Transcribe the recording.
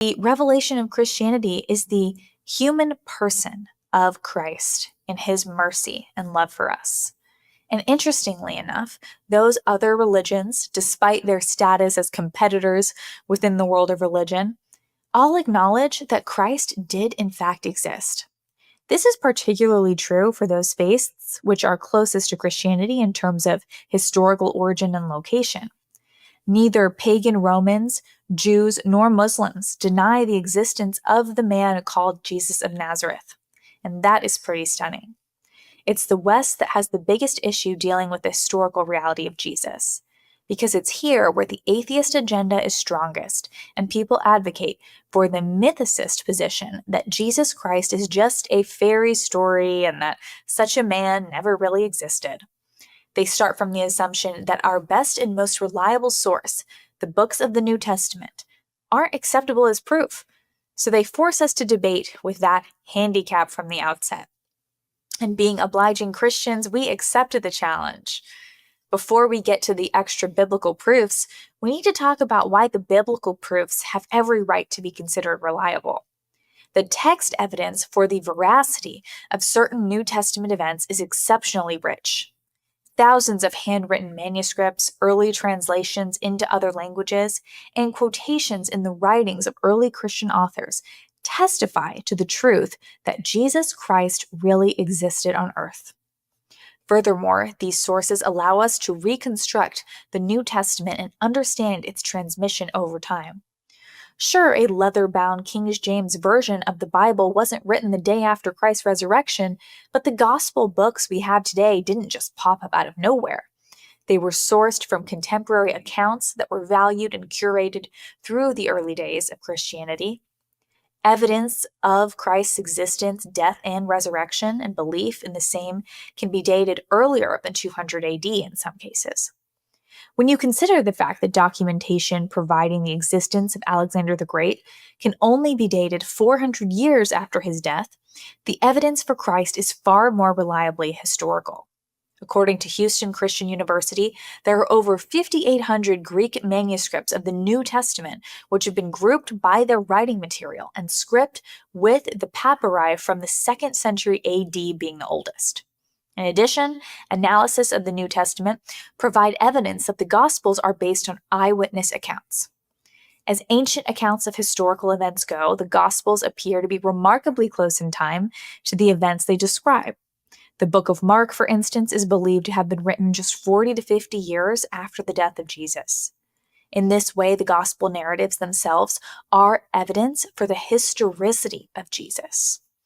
The revelation of Christianity is the human person of Christ and his mercy and love for us. And interestingly enough, those other religions, despite their status as competitors within the world of religion, all acknowledge that Christ did in fact exist. This is particularly true for those faiths which are closest to Christianity in terms of historical origin and location. Neither pagan Romans, Jews, nor Muslims deny the existence of the man called Jesus of Nazareth. And that is pretty stunning. It's the West that has the biggest issue dealing with the historical reality of Jesus, because it's here where the atheist agenda is strongest, and people advocate for the mythicist position that Jesus Christ is just a fairy story and that such a man never really existed. They start from the assumption that our best and most reliable source, the books of the New Testament, aren't acceptable as proof, so they force us to debate with that handicap from the outset. And being obliging Christians, we accepted the challenge. Before we get to the extra biblical proofs, we need to talk about why the biblical proofs have every right to be considered reliable. The text evidence for the veracity of certain New Testament events is exceptionally rich. Thousands of handwritten manuscripts, early translations into other languages, and quotations in the writings of early Christian authors testify to the truth that Jesus Christ really existed on earth. Furthermore, these sources allow us to reconstruct the New Testament and understand its transmission over time. Sure, a leather-bound King James version of the Bible wasn't written the day after Christ's resurrection, but the gospel books we have today didn't just pop up out of nowhere. They were sourced from contemporary accounts that were valued and curated through the early days of Christianity. Evidence of Christ's existence, death, and resurrection and belief in the same can be dated earlier than 200 AD in some cases. When you consider the fact that documentation providing the existence of Alexander the Great can only be dated 400 years after his death, the evidence for Christ is far more reliably historical. According to Houston Christian University, there are over 5,800 Greek manuscripts of the New Testament which have been grouped by their writing material and script, with the papyri from the 2nd century AD being the oldest. In addition, analysis of the New Testament provide evidence that the Gospels are based on eyewitness accounts. As ancient accounts of historical events go, the Gospels appear to be remarkably close in time to the events they describe. The Book of Mark, for instance, is believed to have been written just 40 to 50 years after the death of Jesus. In this way, the Gospel narratives themselves are evidence for the historicity of Jesus.